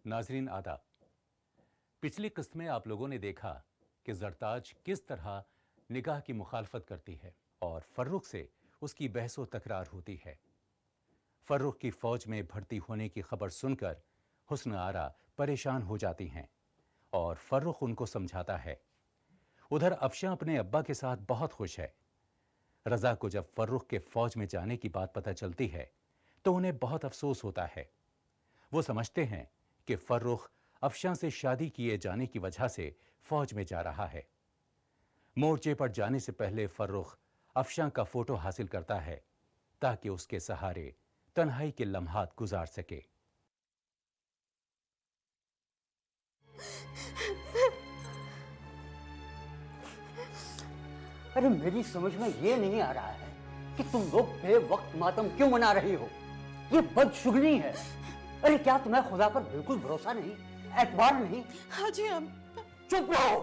नाजरीन आदाब। पिछली किस्त में आप लोगों ने देखा कि जरताज किस तरह निगाह की मुखालफत करती है और फर्रुख से उसकी बहसो तकरार होती है। फर्रुख की फौज में भर्ती होने की खबर सुनकर हुस्न आरा परेशान हो जाती हैं और फर्रुख उनको समझाता है। उधर अफशां अपने अब्बा के साथ बहुत खुश है। रजा को जब फर्रुख के फौज में जाने की बात पता चलती है तो उन्हें बहुत अफसोस होता है। वो समझते हैं कि फर्रुख अफशां से शादी किए जाने की वजह से फौज में जा रहा है। मोर्चे पर जाने से पहले फर्रुख अफशां का फोटो हासिल करता है ताकि उसके सहारे तन्हाई के लम्हात गुजार सके। अरे मेरी समझ में ये नहीं आ रहा है कि तुम लोग बेवक्त मातम क्यों मना रही हो। ये बदशुगनी है। अरे क्या तुम्हें खुदा पर बिल्कुल भरोसा नहीं, एतबार नहीं? हाँ जी हम। चुप रहो।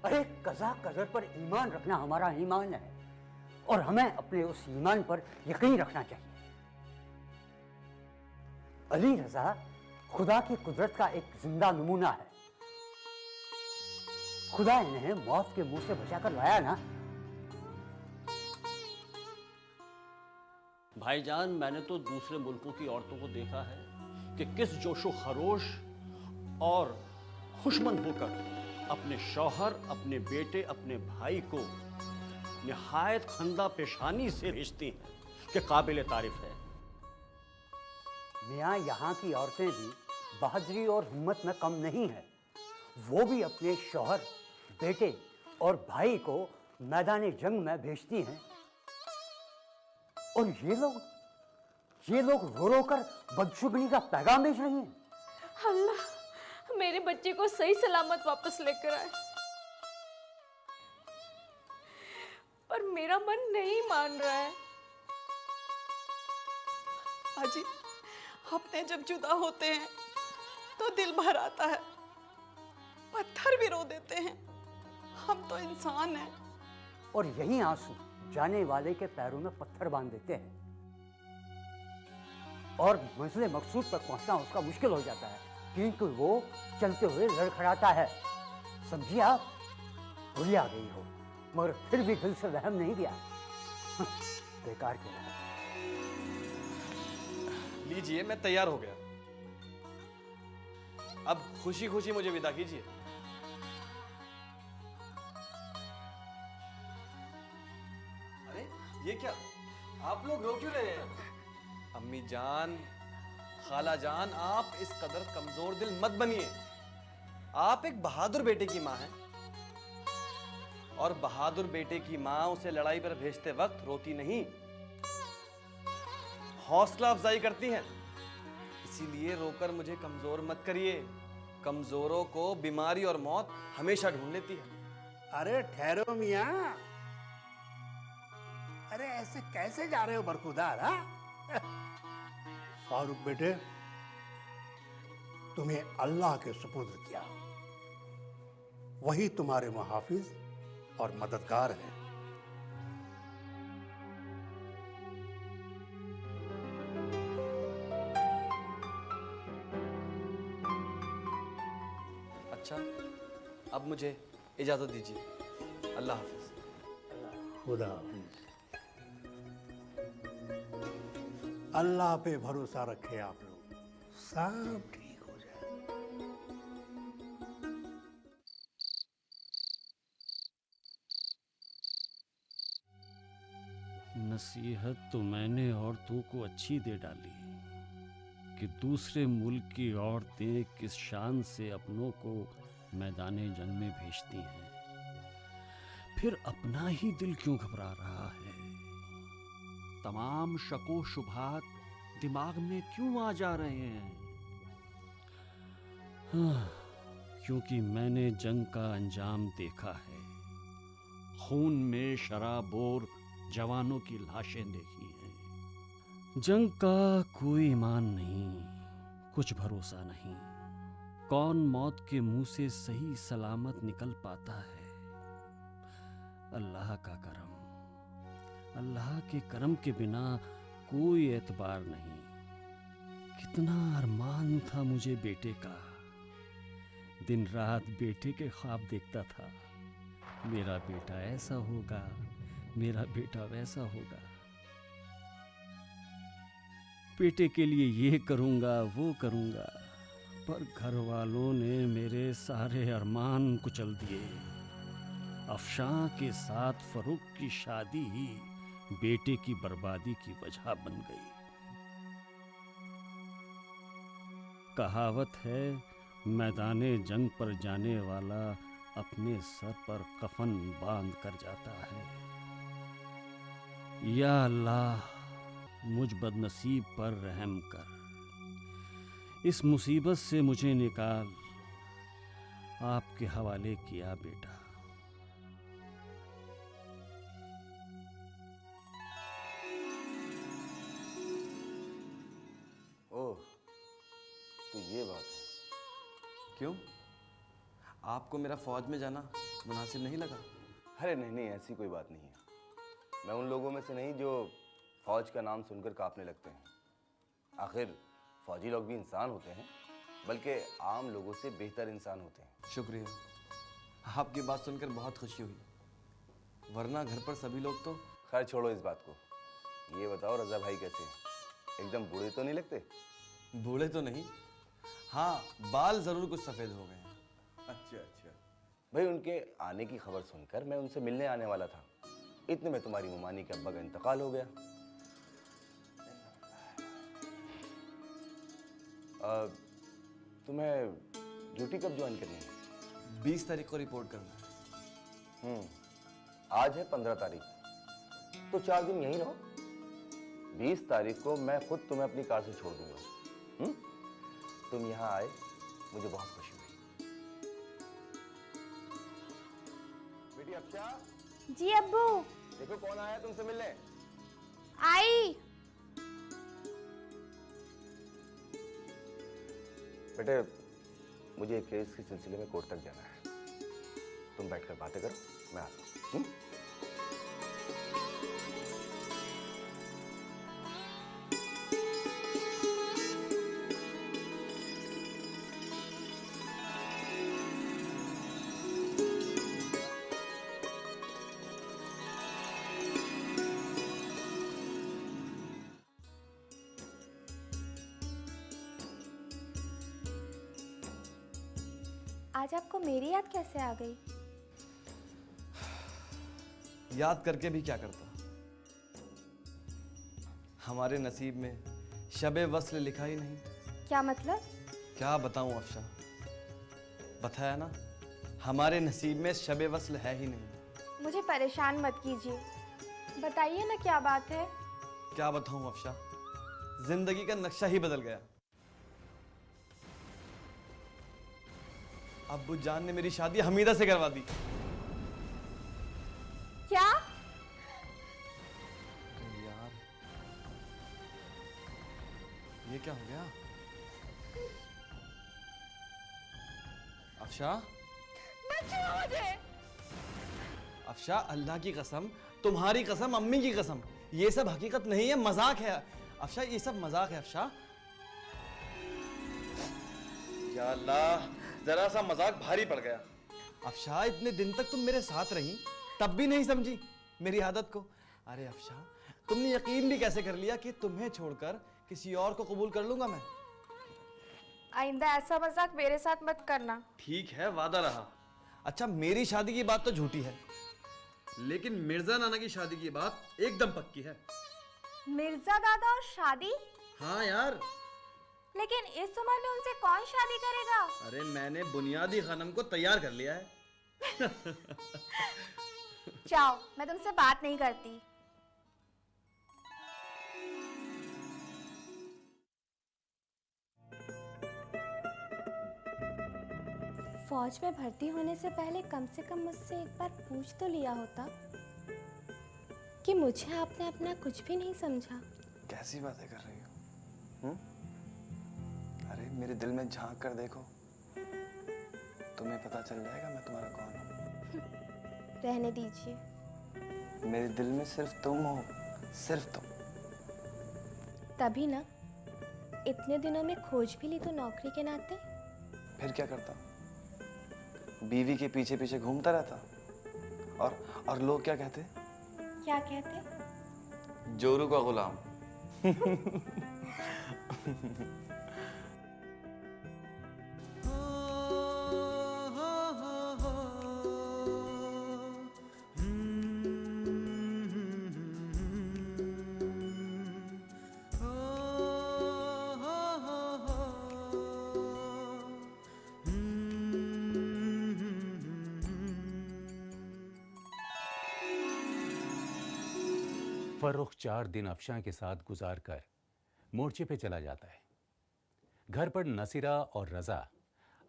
अरे कज़ा कदर पर ईमान रखना हमारा ईमान है और हमें अपने उस ईमान पर यकीन रखना चाहिए। अली रजा खुदा की कुदरत का एक जिंदा नमूना है। खुदा इन्हें मौत के मुंह से बचाकर लाया ना। भाईजान, मैंने तो दूसरे मुल्कों की औरतों को देखा है कि किस जोशो खरोश और खुशमंद होकर अपने शौहर, अपने बेटे, अपने भाई को निहायत खंदा पेशानी से भेजती हैं कि काबिल तारीफ है। मियाँ, यहाँ की औरतें भी बहादुरी और हिम्मत में कम नहीं है। वो भी अपने शौहर, बेटे और भाई को मैदान जंग में भेजती हैं। और ये लोग रो रो कर बदशुगनी का पैगाम भेज रही हैं। अल्लाह मेरे बच्चे को सही सलामत वापस लेकर आए। पर मेरा मन नहीं मान रहा है। अजी, अपने जब जुदा होते हैं तो दिल भर आता है, पत्थर भी रो देते हैं। हम तो इंसान हैं। और यही आंसू जाने वाले के पैरों में पत्थर बांध देते हैं और मंजिल मकसूद पर पहुंचना उसका मुश्किल हो जाता है क्योंकि वो चलते हुए लड़खड़ाता है। समझिए आप, भुलिया गई हो मगर फिर भी दिल से रहम नहीं दिया। बेकार के रहा। लीजिए, मैं तैयार हो गया। अब खुशी खुशी मुझे विदा कीजिए। अरे ये क्या, आप लोग रो क्यों रहे हैं? अम्मी जान, खाला जान, आप इस कदर कमजोर दिल मत बनिए। आप एक बहादुर बेटे की मां हैं और बहादुर बेटे की मां उसे लड़ाई पर भेजते वक्त रोती नहीं, हौसला अफजाई करती हैं। इसीलिए रोकर मुझे कमजोर मत करिए। कमजोरों को बीमारी और मौत हमेशा ढूंढ लेती है। अरे ठहरो मियां, अरे ऐसे कैसे जा रहे हो बरखुदार? फारूक बेटे, तुम्हें अल्लाह के सुपुर्द किया, वही तुम्हारे मुहाफिज और मददगार हैं। अच्छा, अब मुझे इजाजत दीजिए। अल्लाह हाफिज। खुदा हाफिज। अल्लाह पे भरोसा रखे आप लोग, सब ठीक हो जाए। नसीहत तो मैंने औरतों को अच्छी दे डाली कि दूसरे मुल्क की औरतें किस शान से अपनों को मैदाने जंग में भेजती हैं, फिर अपना ही दिल क्यों घबरा रहा है? तमाम शको शुभात दिमाग में क्यों आ जा रहे हैं? क्योंकि मैंने जंग का अंजाम देखा है। खून में शराबोर जवानों की लाशें देखी हैं। जंग का कोई ईमान नहीं, कुछ भरोसा नहीं। कौन मौत के मुंह से सही सलामत निकल पाता है? अल्लाह का करम, अल्लाह के करम के बिना कोई एतबार नहीं। कितना अरमान था मुझे बेटे का। दिन रात बेटे के ख्वाब देखता था। मेरा बेटा ऐसा होगा, मेरा बेटा वैसा होगा। बेटे के लिए ये करूंगा वो करूंगा, पर घर वालों ने मेरे सारे अरमान कुचल दिए। अफशां के साथ फरूक की शादी ही बेटे की बर्बादी की वजह बन गई। कहावत है, मैदाने जंग पर जाने वाला अपने सर पर कफन बांध कर जाता है। या अल्लाह, मुझ बदनसीब पर रहम कर। इस मुसीबत से मुझे निकाल। आपके हवाले किया बेटा। ओह, तो ये बात है। क्यों? आपको मेरा फौज में जाना मुनासिब नहीं लगा? अरे नहीं नहीं, ऐसी कोई बात नहीं है। मैं उन लोगों में से नहीं जो फौज का नाम सुनकर कांपने लगते हैं। आखिर फौजी लोग भी इंसान होते हैं, बल्कि आम लोगों से बेहतर इंसान होते हैं। शुक्रिया, आपकी बात सुनकर बहुत खुशी हुई, वरना घर पर सभी लोग तो। खैर छोड़ो इस बात को। ये बताओ रजा भाई कैसे हैं? एकदम बूढ़े तो नहीं लगते? बूढ़े तो नहीं, हाँ बाल जरूर कुछ सफ़ेद हो गए हैं। अच्छा अच्छा। भाई उनके आने की खबर सुनकर मैं उनसे मिलने आने वाला था। इतने में तुम्हारी मुमानी के अब्बा का इंतकाल हो गया। तुम्हें ड्यूटी कब ज्वाइन करनी है? 20 तारीख को रिपोर्ट करना है। आज है 15 तारीख, तो 4 दिन यहीं रहो। 20 तारीख को मैं खुद तुम्हें अपनी कार से छोड़ दूंगा। तुम यहाँ आए, मुझे बहुत खुशी हुई। बेटी अक्षा, जी अब्बू। देखो कौन आया तुमसे मिलने। आई। बेटे, मुझे एक केस के सिलसिले में कोर्ट तक जाना है। तुम बैठकर बातें करो, मैं आता हूँ। आज आपको मेरी याद कैसे आ गई? याद करके भी क्या करता, हमारे नसीब में शबे वस्ल लिखा ही नहीं। क्या मतलब? क्या बताऊं अफशा, बताया ना, हमारे नसीब में शबे वस्ल है ही नहीं। मुझे परेशान मत कीजिए, बताइए ना क्या बात है। क्या बताऊं अफशा, जिंदगी का नक्शा ही बदल गया। अब्बू जान ने मेरी शादी हमीदा से करवा दी। क्या? अरे यार, ये क्या हो गया? अफशा, मुझे अफशा, अल्लाह की कसम, तुम्हारी कसम, अम्मी की कसम, ये सब हकीकत नहीं है, मजाक है अफशा, ये सब मजाक है अफशा। या अल्लाह, जरा सा मजाक भारी पड़ गया। अफशा, इतने दिन तक तुम मेरे साथ रही, तब भी नहीं समझी मेरी आदत को। अरे अफशा, तुमने यकीन भी कैसे कर लिया कि तुम्हें छोड़कर किसी और को कबूल कर लूंगा मैं? आइंदा ऐसा मजाक मेरे साथ मत करना। ठीक है, वादा रहा। अच्छा, मेरी शादी की बात तो झूठी है, लेकिन मिर्जा नाना की शादी की बात एकदम पक्की है। मिर्जा दादा और शादी? हाँ यार। लेकिन इस उम्र में उनसे कौन शादी करेगा? अरे मैंने बुनियादी खनम को तैयार कर लिया है। जाओ, मैं तुमसे बात नहीं करती। फौज में भर्ती होने से पहले कम से कम मुझसे एक बार पूछ तो लिया होता कि मुझे आपने अपना कुछ भी नहीं समझा। कैसी बातें कर रही हो? अरे मेरे दिल में झांक कर देखो, तुम्हें पता चल जाएगा मैं तुम्हारा कौन हूँ। रहने दीजिए। मेरे दिल में सिर्फ तुम हो, सिर्फ तुम। तभी ना इतने दिनों में खोज भी ली तो नौकरी के नाते? फिर क्या करता? बीवी के पीछे पीछे घूमता रहता। और लोग क्या कहते? क्या कहते? जोरू का गुलाम। फर्रुख 4 दिन अफशां के साथ गुजारकर मोर्चे पे चला जाता है। घर पर नसीरा और रजा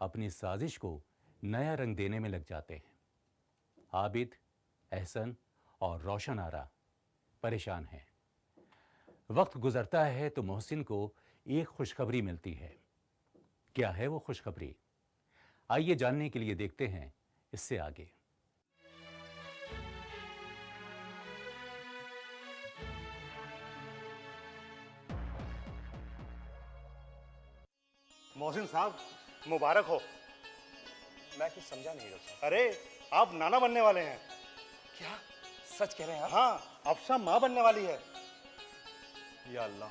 अपनी साजिश को नया रंग देने में लग जाते हैं। आबिद, एहसन और रोशन आरा परेशान हैं। वक्त गुजरता है तो मोहसिन को एक खुशखबरी मिलती है। क्या है वो खुशखबरी? आइए जानने के लिए देखते हैं इससे आगे। मोहसिन साहब, मुबारक हो। मैं कुछ समझा नहीं डॉक्टर। अरे, आप नाना बनने वाले हैं। क्या सच कह रहे हैं आप? हाँ, अफशां माँ बनने वाली है। या अल्लाह,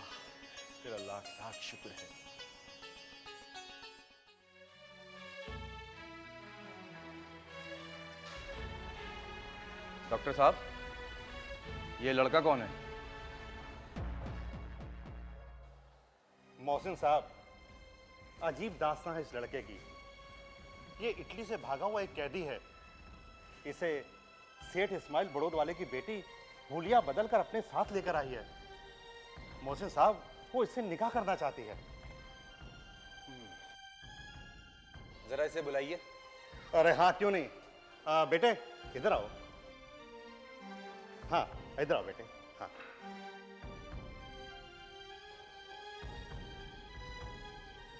तेरा लाख लाख शुक्र है। डॉक्टर साहब, ये लड़का कौन है? मोहसिन साहब, अजीब दास्तां है इस लड़के की। ये इटली से भागा हुआ एक कैदी है। इसे सेठ इस्माइल बड़ौद वाले की बेटी हुलिया बदल कर अपने साथ लेकर आई है। मोहसिन साहब, वो इससे निकाह करना चाहती है। जरा इसे बुलाइए। अरे हाँ, क्यों नहीं। बेटे, इधर आओ। हाँ, इधर आओ बेटे। हाँ,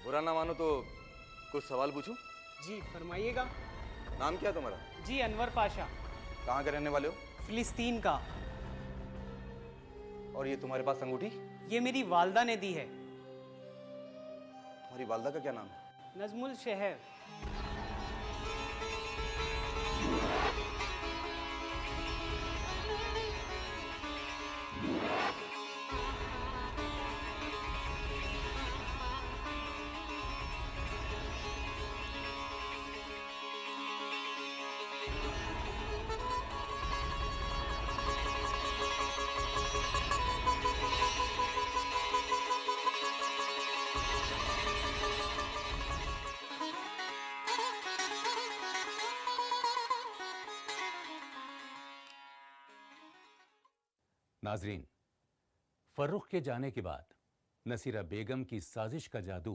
बुरा ना मानो तो कुछ सवाल पूछूं? जी फरमाइएगा। नाम क्या है तुम्हारा? जी अनवर पाशा, कहाँ के रहने वाले हो? फिलिस्तीन का। और ये तुम्हारे पास अंगूठी? ये मेरी वालदा ने दी है। तुम्हारी वालदा का क्या नाम है? नजमुल शहर। नाजरीन, फर्रुख के जाने के बाद नसीरा बेगम की साजिश का जादू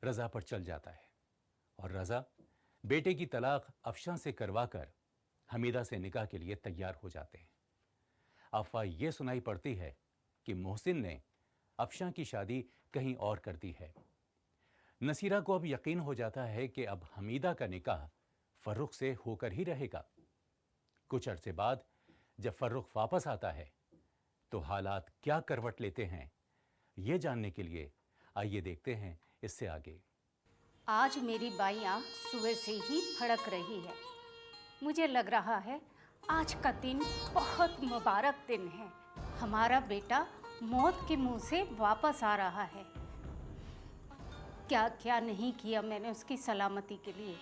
रजा पर चल जाता है और रजा बेटे की तलाक अफशां से करवाकर हमीदा से निकाह के लिए तैयार हो जाते हैं। अफवाह यह सुनाई पड़ती है कि मोहसिन ने अफशां की शादी कहीं और कर दी है। नसीरा को अब यकीन हो जाता है कि अब हमीदा का निकाह फर्रुख से होकर ही रहेगा। कुछ अरसे बाद जब फर्रुख वापस आता है तो हालात क्या करवट लेते हैं, ये जानने के लिए आइए देखते हैं इससे आगे। आज मेरी बाईं आंख सुबह से ही फड़क रही है। मुझे लग रहा है आज का दिन बहुत मुबारक दिन है। हमारा बेटा मौत के मुंह से वापस आ रहा है। क्या क्या नहीं किया मैंने उसकी सलामती के लिए।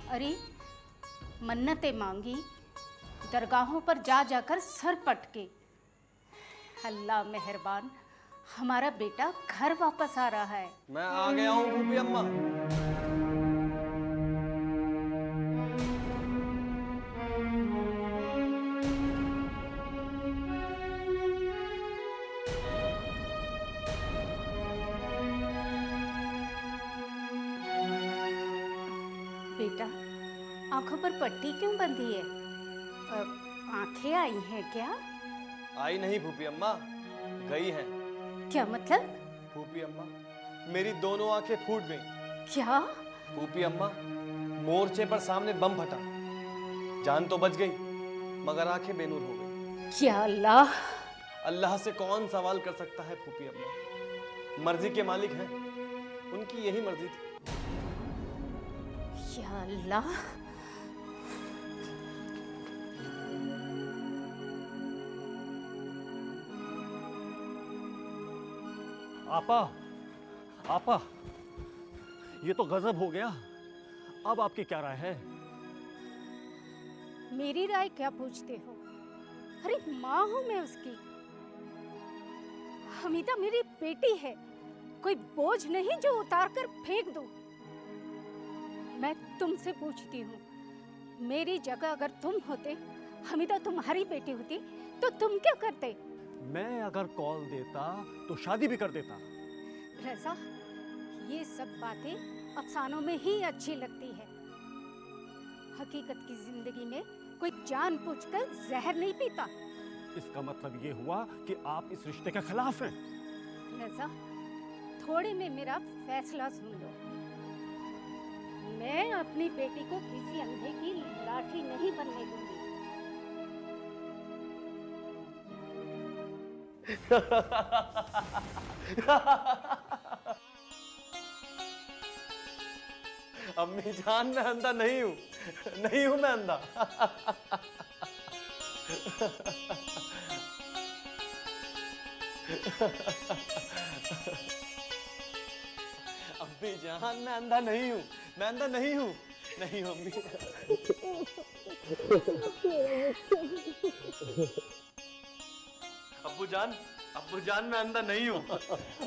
अरे मन्नतें मांगी, दरगाहों पर जा जाकर सर पटके। अल्लाह मेहरबान, हमारा बेटा घर वापस आ रहा है। मैं आ गया हूँ फूफी अम्मा। बेटा, आंखों पर पट्टी क्यों बंधी है? आंखें आई हैं क्या? आई नहीं फूफी अम्मा, गई हैं। क्या मतलब? फूफी अम्मा, मेरी दोनों आंखें फूट गईं। क्या? फूफी अम्मा, मोर्चे पर सामने बम फटा, जान तो बच गई मगर आंखें बेनूर हो गई। क्या अल्लाह? अल्लाह से कौन सवाल कर सकता है फूफी अम्मा? मर्जी के मालिक हैं, उनकी यही मर्जी थी। या अल्लाह, आपा, आपा, ये तो गजब हो गया। अब आपकी क्या राय है? मेरी राय क्या पूछते हो? अरे माँ हूं मैं उसकी। हमीदा मेरी बेटी है, कोई बोझ नहीं जो उतार कर फेंक दूं। मैं तुमसे पूछती हूँ, मेरी जगह अगर तुम होते, हमीदा तुम्हारी बेटी होती, तो तुम क्या करते? मैं अगर कॉल देता तो शादी भी कर देता। रज़ा, ये सब बातें अफसानों में ही अच्छी लगती है। हकीकत की जिंदगी में कोई जानबूझकर जहर नहीं पीता। इसका मतलब ये हुआ कि आप इस रिश्ते के खिलाफ हैं। रज़ा, थोड़े में मेरा फैसला सुन लो। मैं अपनी बेटी को किसी अंधे की लाठी नहीं बनने दूंगी। अम्मी जान, मैं अंधा नहीं हूं, नहीं हूं मैं अंधा। अम्मी जान, मैं अंधा नहीं हूं, मैं अंधा नहीं हूं, नहीं हूं अम्मी। अब्बू जान, मैं अंधा नहीं हूं।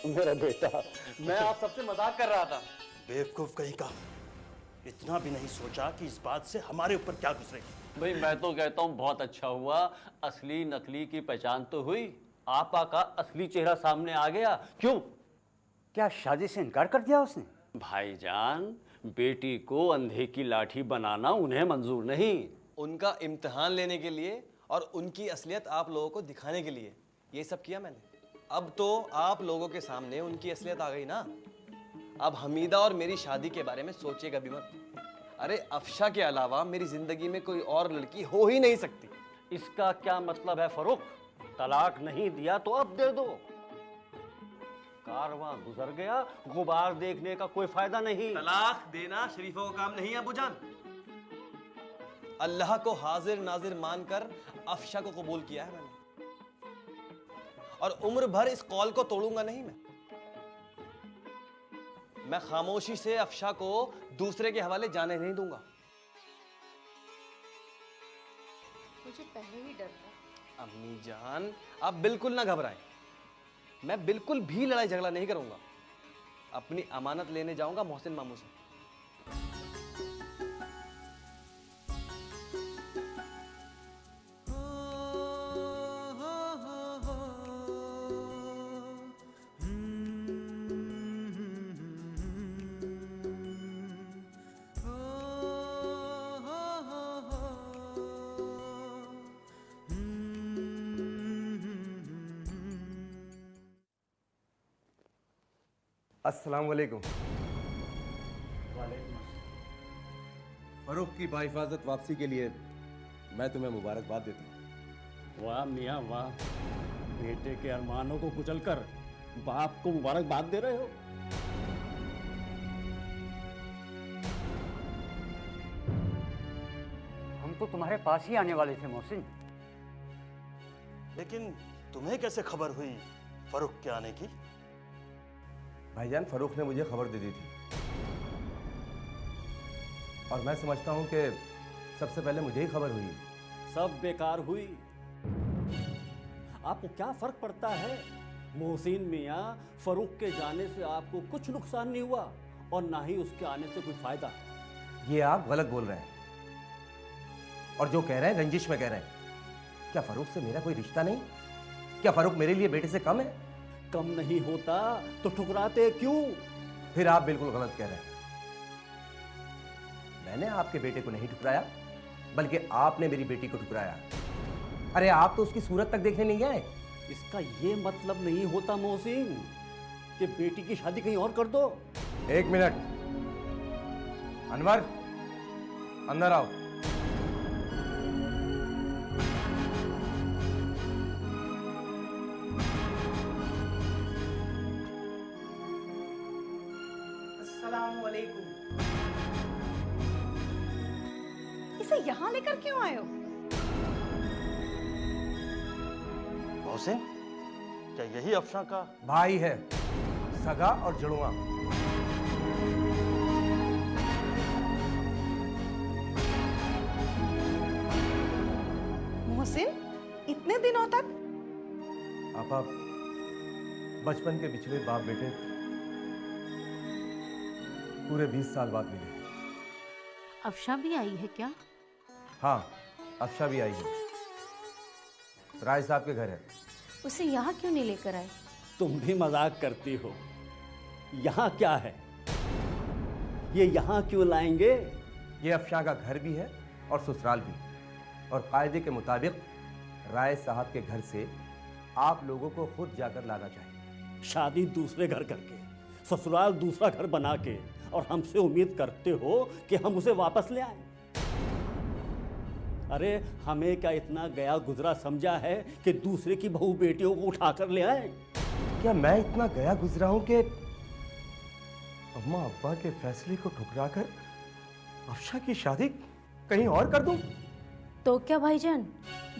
मेरा बेटा, मैं आप सबसे मजाक कर रहा था। बेवकूफ कहीं का, इतना भी नहीं सोचा कि इस बात से हमारे ऊपर क्या गुजरेगी। भाई मैं तो कहता हूँ बहुत अच्छा हुआ, असली नकली की पहचान तो हुई, आपा का असली चेहरा सामने आ गया। क्यों? क्या शादी से इनकार कर दिया उसने? भाईजान, बेटी को अंधे की लाठी बनाना उन्हें मंजूर नहीं। उनका इम्तिहान लेने के लिए और उनकी असलियत आप लोगों को दिखाने के लिए ये सब किया मैंने। अब तो आप लोगों के सामने उनकी असलियत आ गई ना। अब हमीदा और मेरी शादी के बारे में सोचिएगा भी मत। अरे अफशा के अलावा मेरी जिंदगी में कोई और लड़की हो ही नहीं सकती। इसका क्या मतलब है फरूक? तलाक नहीं दिया तो अब दे दो। कारवां गुजर गया, गुबार देखने का कोई फायदा नहीं। तलाक देना शरीफों का काम नहीं है अबू जान। अल्लाह को हाजिर नाजिर मानकर अफशा को कबूल किया है मैंने, और उम्र भर इस कॉल को तोड़ूंगा नहीं मैं खामोशी से अफशा को दूसरे के हवाले जाने नहीं दूंगा। मुझे पहले ही डर था। अम्मी जान, आप बिल्कुल ना घबराएं। मैं बिल्कुल भी लड़ाई झगड़ा नहीं करूंगा। अपनी अमानत लेने जाऊंगा मोहसिन मामू से। अस्सलाम वालेकुम। फरूख की बाहिफाजत वापसी के लिए मैं तुम्हें मुबारकबाद देता हूँ। वाह मियाँ वाह, बेटे के अरमानों को कुचलकर बाप को मुबारकबाद दे रहे हो। हम तो तुम्हारे पास ही आने वाले थे मोहसिन। लेकिन तुम्हें कैसे खबर हुई फरूख के आने की? भाईजान, फरूख ने मुझे खबर दे दी थी और मैं समझता हूँ कि सबसे पहले मुझे ही खबर हुई। सब बेकार हुई। आपको क्या फर्क पड़ता है? मोहसिन मियाँ, फरूख के जाने से आपको कुछ नुकसान नहीं हुआ और ना ही उसके आने से कोई फायदा। ये आप गलत बोल रहे हैं और जो कह रहे हैं रंजिश में कह रहे हैं। क्या फरूख से मेरा कोई रिश्ता नहीं? क्या फरूख मेरे लिए बेटे से कम है? कम नहीं होता तो ठुकराते क्यों? फिर आप बिल्कुल गलत कह रहे हैं। मैंने आपके बेटे को नहीं ठुकराया, बल्कि आपने मेरी बेटी को ठुकराया। अरे आप तो उसकी सूरत तक देखने नहीं गए। इसका ये मतलब नहीं होता मोहसिन कि बेटी की शादी कहीं और कर दो। एक मिनट, अनवर अंदर आओ। अस्सलाम वालेकुम। इसे यहाँ लेकर क्यों आए हो? मोहसिन, क्या यही अफशा का भाई है, सगा और जुड़वा। मोहसिन, इतने दिनों तक? आपा, बचपन के बिछड़े बाप बेटे पूरे 20 साल बाद मिले। अफशा भी आई है क्या? हाँ, अफशा भी आई है, राय साहब के घर है। उसे यहाँ क्यों नहीं लेकर आए? तुम भी मजाक करती हो। यहाँ क्या है? ये यहाँ क्यों लाएंगे? ये अफशा का घर भी है और ससुराल भी, और कायदे के मुताबिक राय साहब के घर से आप लोगों को खुद जाकर लाना चाहिए। शादी दूसरे घर करके, ससुराल दूसरा घर बना के, और हमसे उम्मीद करते हो कि हम उसे वापस ले आएं? अरे हमें क्या इतना गया गुजरा समझा है कि दूसरे की बहू बेटियों को उठाकर ले आए? क्या मैं इतना गया गुजरा हूं कि अम्मा अब्बा के फैसले को ठुकराकर अफशा की शादी कहीं और कर दूं? तो क्या भाईजान,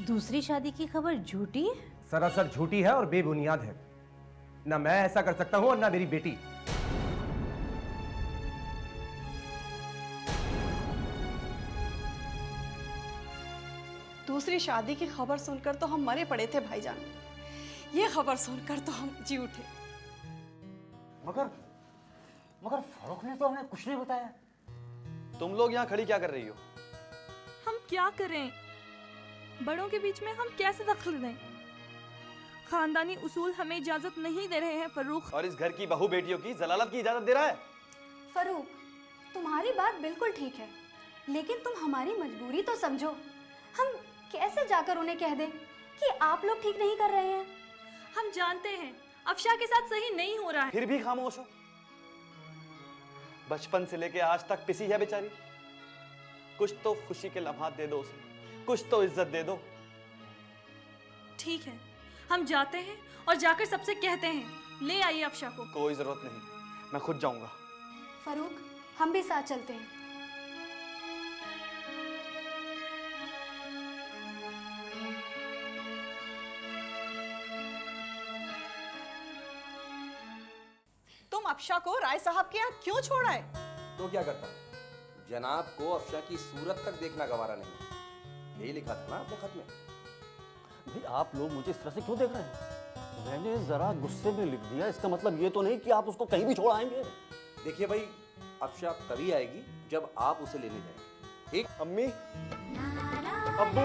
दूसरी शादी की खबर झूठी है? सरासर झूठी है और बेबुनियाद है। ना मैं ऐसा कर सकता हूं और ना मेरी बेटी। दूसरी शादी की खबर सुनकर तो हम मरे पड़े थे भाईजान। ये खबर सुनकर तो हम जी उठे। मगर फारूक ने तो हमें कुछ नहीं बताया। तुम लोग यहाँ खड़ी क्या कर रही हो? हम क्या करें? बड़ों के बीच में हम कैसे दखल दें? खानदानी उसूल हमें इजाजत नहीं दे रहे हैं फरूक। और इस घर की बहू बेटियों की जलालत की इजाजत दे रहा है? फरूक, तुम्हारी बात बिल्कुल ठीक है, लेकिन तुम हमारी मजबूरी तो समझो। हम कैसे जाकर उन्हें कह दें कि आप लोग ठीक नहीं कर रहे हैं? हम जानते हैं अफशा के साथ सही नहीं हो रहा है, फिर भी खामोश हो। बचपन से लेके आज तक पिसी है बेचारी। कुछ तो खुशी के लम्हात दे दो उसे, कुछ तो इज्जत दे दो। ठीक है, हम जाते हैं और जाकर सबसे कहते हैं, ले आइए अफशा को। कोई जरूरत नहीं, मैं खुद जाऊंगा। फरूक, हम भी साथ चलते हैं। तुम अफशा को राय साहब के यहाँ क्यों छोड़ा है? तो क्या करता? जनाब को अफशा की सूरत तक देखना गवारा नहीं। यही लिखा था ना अपने खत में। भाई आप लोग मुझे इस तरह से क्यों देख रहे हैं? मैंने जरा गुस्से में लिख दिया, इसका मतलब ये तो नहीं कि आप उसको कहीं भी छोड़ आएंगे। देखिए भाई, अफशा तभी आएगी जब आप उसे लेने जाएंगे। ठीक? अम्मी, अब्बू,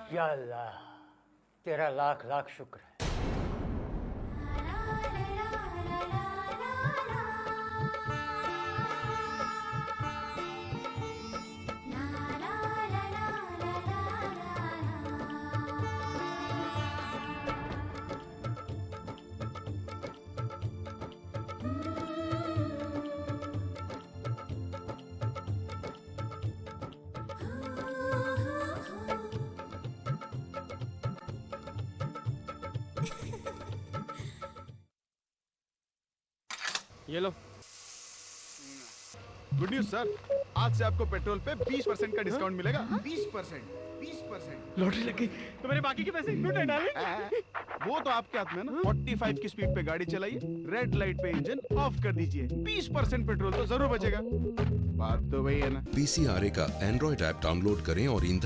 या अल्लाह, तेरा लाख लाख शुक्र है। ये लो। गुड न्यूज सर, आज से आपको पेट्रोल पे 20% का डिस्काउंट मिलेगा। 20%। लॉटरी लग गई। तो मेरे बाकी के पैसे लूटे डाले। वो तो आपके हाथ में ना। 45 की स्पीड पे गाड़ी चलाइए, रेड लाइट पे इंजन ऑफ कर दीजिए, 20% पेट्रोल तो जरूर बचेगा। बात तो वही है ना। PCRA का एंड्रॉइड ऐप डाउनलोड करें और ईंधन